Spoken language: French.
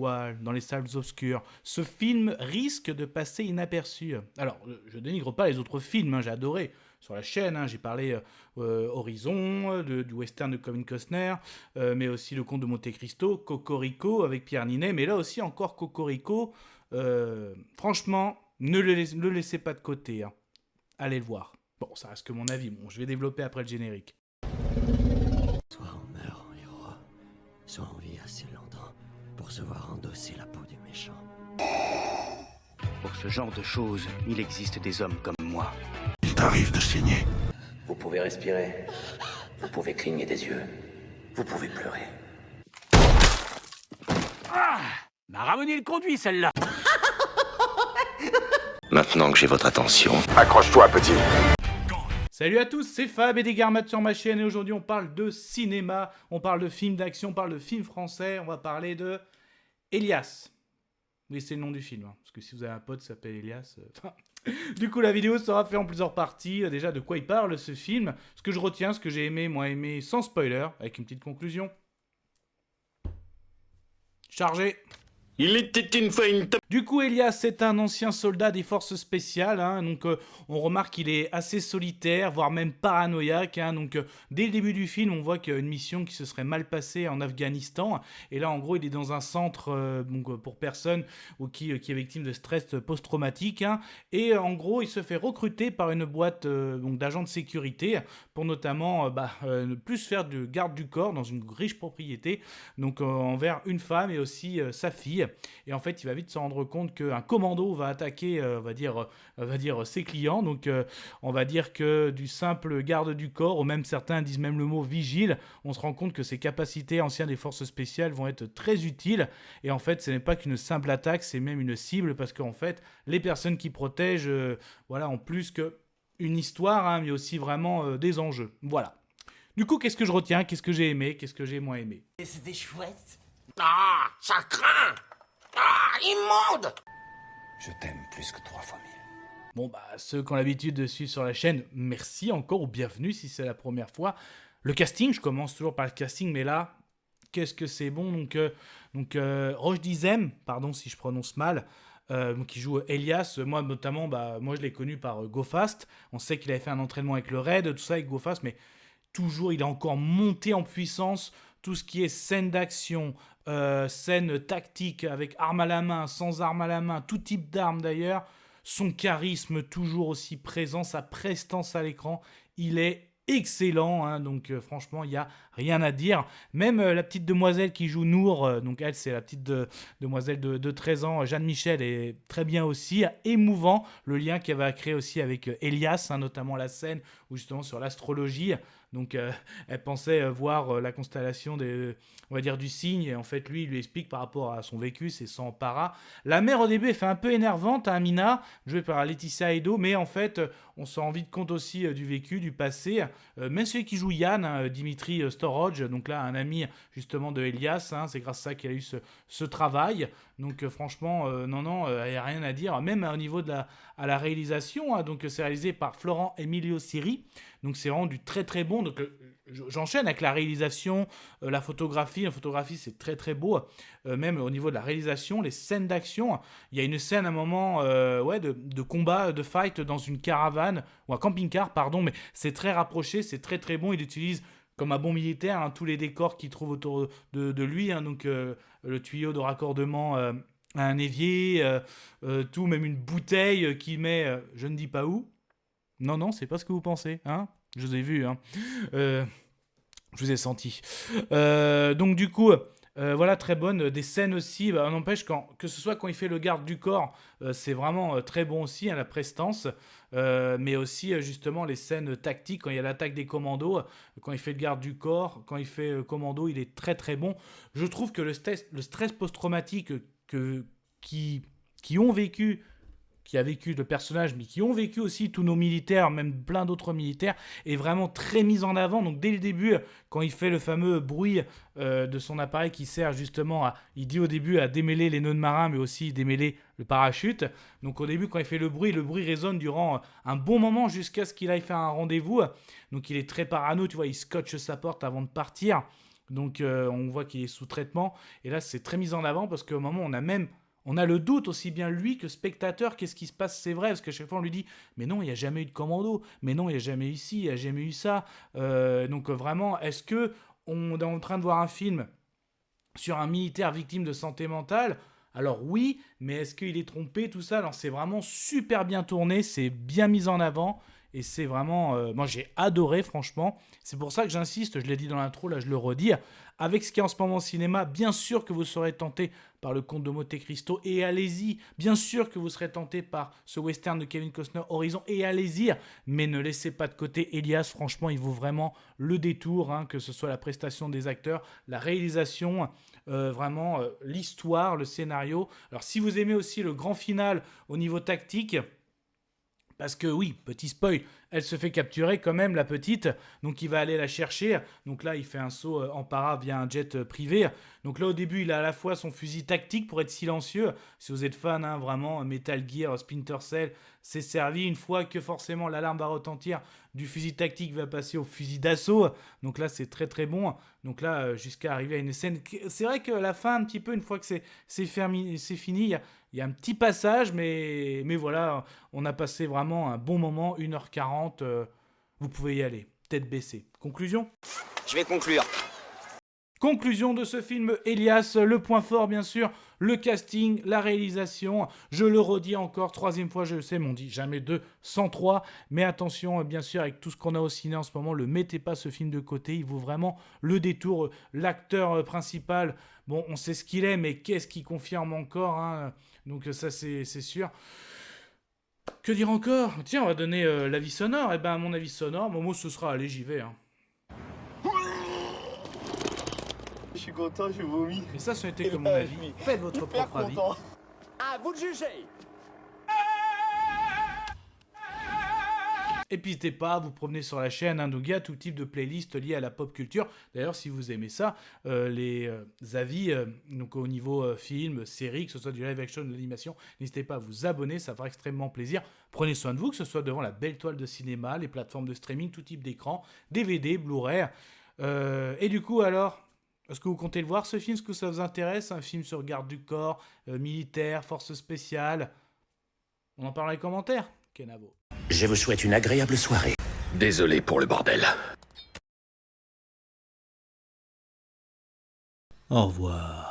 dans les salles obscures. Ce film risque de passer inaperçu. Alors, je dénigre pas les autres films, hein, j'ai adoré. Sur la chaîne, hein, j'ai parlé Horizon, du western de Kevin Costner, mais aussi Le Comte de Monte Cristo, Cocorico avec Pierre Ninet, mais là aussi encore Cocorico. Franchement, ne le laissez pas de côté. Hein. Allez le voir. Bon, ça reste que mon avis. Bon, je vais développer après le générique. Soit on meurt en héros, soit on vit assez longtemps pour se voir endosser la peau du méchant. Pour ce genre de choses, il existe des hommes comme moi. Il t'arrive de saigner. Vous pouvez respirer, vous pouvez cligner des yeux, vous pouvez pleurer. Ah, m'a ramené le conduit celle-là. Maintenant que j'ai votre attention, Accroche-toi, petit. Salut à tous, c'est Fab et des Garmates sur ma chaîne et aujourd'hui on parle de cinéma, on parle de films d'action, on parle de films français, on va parler de Elias. Oui, c'est le nom du film, hein, parce que si vous avez un pote qui s'appelle Elias... Du coup, la vidéo sera faite en plusieurs parties. Déjà, de quoi il parle ce film, ce que je retiens, ce que j'ai aimé, moi aimé, sans spoiler, avec une petite conclusion. Chargé. Il était une fois une Du coup, Elias, c'est un ancien soldat des forces spéciales, hein, donc on remarque qu'il est assez solitaire, voire même paranoïaque. Hein, donc dès le début du film, on voit qu'il y a une mission qui se serait mal passée en Afghanistan. Et là, en gros, il est dans un centre pour personnes ou qui est victime de stress post-traumatique. Hein, et en gros, il se fait recruter par une boîte d'agents de sécurité pour notamment plus faire de garde du corps dans une riche propriété, donc envers une femme et aussi sa fille. Et en fait, il va vite se rendre compte qu'un commando va attaquer, on va dire ses clients. Donc, on va dire que du simple garde du corps, ou même certains disent même le mot vigile, on se rend compte que ses capacités anciennes des forces spéciales vont être très utiles. Et en fait, ce n'est pas qu'une simple attaque, c'est même une cible, parce qu'en fait, les personnes qui protègent, ont plus qu'une histoire, hein, mais aussi vraiment des enjeux. Voilà. Du coup, qu'est-ce que je retiens? Qu'est-ce que j'ai aimé? Qu'est-ce que j'ai moins aimé? C'était chouette. Ah, ça craint. Ah, immonde. Je t'aime plus que 3 fois 1000. Bon, ceux qui ont l'habitude de suivre sur la chaîne, merci encore ou bienvenue si c'est la première fois. Le casting, je commence toujours par le casting, mais là, qu'est-ce que c'est bon. Donc Roche Dizem, pardon si je prononce mal, qui joue Elias. Moi, notamment, moi je l'ai connu par Go Fast. On sait qu'il avait fait un entraînement avec le Raid, tout ça avec Go Fast, mais toujours, il a encore monté en puissance. Tout ce qui est scène d'action, scène tactique avec arme à la main, sans arme à la main, tout type d'arme d'ailleurs, son charisme toujours aussi présent, sa prestance à l'écran, il est excellent, hein, donc franchement il n'y a rien à dire. Même la petite demoiselle qui joue Nour, donc elle c'est la petite demoiselle de 13 ans, Jeanne Michel, est très bien aussi, émouvant le lien qu'elle va créer aussi avec Elias, hein, notamment la scène où justement sur l'astrologie. Donc, elle pensait voir la constellation du cygne. Et en fait, lui, il lui explique par rapport à son vécu, c'est sans para. La mère, au début, elle fait un peu énervante à Amina, jouée par Laetitia Edo. Mais en fait, on se rend vite compte aussi du vécu, du passé. Même celui qui joue Yann, hein, Dimitri Storoj, donc là, un ami justement de Elias. Hein, c'est grâce à ça qu'il a eu ce travail. Donc, franchement, il n'y a rien à dire. Même au niveau à la réalisation, hein, donc c'est réalisé par Florent Emilio Siri. Donc c'est vraiment du très très bon. Donc j'enchaîne avec la réalisation, la photographie. La photographie c'est très très beau. Même au niveau de la réalisation, les scènes d'action. Il y a une scène à un moment de combat, de fight dans une caravane ou un camping-car, pardon. Mais c'est très rapproché, c'est très très bon. Il utilise comme un bon militaire, hein, tous les décors qu'il trouve autour de lui. Hein, donc le tuyau de raccordement à un évier, tout, même une bouteille qu'il met, je ne dis pas où. Non, c'est pas ce que vous pensez, hein. Je vous ai vu, hein. Je vous ai senti. Donc du coup, voilà, très bonne. Des scènes aussi, on n'empêche que ce soit quand il fait le garde du corps, c'est vraiment très bon aussi, hein, la prestance. Mais aussi justement les scènes tactiques, quand il y a l'attaque des commandos, quand il fait le garde du corps, quand il fait commando, il est très très bon. Je trouve que le stress post-traumatique qui a vécu le personnage, mais qui ont vécu aussi tous nos militaires, même plein d'autres militaires, est vraiment très mis en avant. Donc dès le début, quand il fait le fameux bruit de son appareil qui sert justement il dit au début à démêler les nœuds de marin, mais aussi démêler le parachute. Donc au début, quand il fait le bruit résonne durant un bon moment jusqu'à ce qu'il aille faire un rendez-vous. Donc il est très parano, tu vois, il scotche sa porte avant de partir. Donc on voit qu'il est sous traitement. Et là, c'est très mis en avant parce qu'au moment, on a le doute, aussi bien lui que spectateur, qu'est-ce qui se passe, c'est vrai, parce qu'à chaque fois on lui dit « Mais non, il n'y a jamais eu de commando, mais non, il n'y a jamais eu ci, il n'y a jamais eu ça. » Donc vraiment, est-ce qu'on est en train de voir un film sur un militaire victime de santé mentale ? Alors oui, mais est-ce qu'il est trompé, tout ça ? Alors c'est vraiment super bien tourné, c'est bien mis en avant. Et c'est vraiment... moi, j'ai adoré, franchement. C'est pour ça que j'insiste, je l'ai dit dans l'intro, là, je le redis. Avec ce qui est en ce moment au cinéma, bien sûr que vous serez tenté par Le Comte de Monte Cristo, et allez-y. Bien sûr que vous serez tenté par ce western de Kevin Costner, Horizon, et allez-y. Mais ne laissez pas de côté Elias. Franchement, il vaut vraiment le détour, hein, que ce soit la prestation des acteurs, la réalisation, vraiment l'histoire, le scénario. Alors, si vous aimez aussi le grand final au niveau tactique... Parce que oui, petit spoil, elle se fait capturer quand même, la petite. Donc il va aller la chercher. Donc là, il fait un saut en para via un jet privé. Donc là, au début, il a à la fois son fusil tactique pour être silencieux. Si vous êtes fan, hein, vraiment, Metal Gear, Splinter Cell, c'est servi. Une fois que forcément l'alarme va retentir, du fusil tactique va passer au fusil d'assaut. Donc là, c'est très très bon. Donc là, jusqu'à arriver à une scène... C'est vrai que la fin, un petit peu, une fois que c'est fini, il y a un petit passage, mais voilà, on a passé vraiment un bon moment, 1h40, vous pouvez y aller, tête baissée. Conclusion ? Je vais conclure. Conclusion de ce film, Elias, le point fort bien sûr, le casting, la réalisation, je le redis encore, 3e fois je le sais, mais on dit jamais 2 sans 3, mais attention bien sûr avec tout ce qu'on a au ciné en ce moment, ne mettez pas ce film de côté, il vaut vraiment le détour, l'acteur principal, bon on sait ce qu'il est, mais qu'est-ce qui confirme encore, hein, donc ça c'est sûr. Que dire encore ? Tiens, on va donner l'avis sonore, et ben mon avis sonore, mon mot ce sera, allez j'y vais, hein. Je suis content, je vomis. Et ça, ce n'était que mon avis. Faites votre propre avis. À vous de juger. Et puis n'hésitez pas à vous promener sur la chaîne, hein, donc il y a tout type de playlist liées à la pop culture. D'ailleurs, si vous aimez ça, les avis donc au niveau film, série, que ce soit du live action ou de l'animation, n'hésitez pas à vous abonner, ça fera extrêmement plaisir. Prenez soin de vous, que ce soit devant la belle toile de cinéma, les plateformes de streaming, tout type d'écran, DVD, Blu-ray. Et du coup, alors... Est-ce que vous comptez le voir, ce film ? Est-ce que ça vous intéresse ? Un film sur garde du corps, militaire, force spéciale ? On en parle dans les commentaires. Kenavo. Je vous souhaite une agréable soirée. Désolé pour le bordel. Au revoir.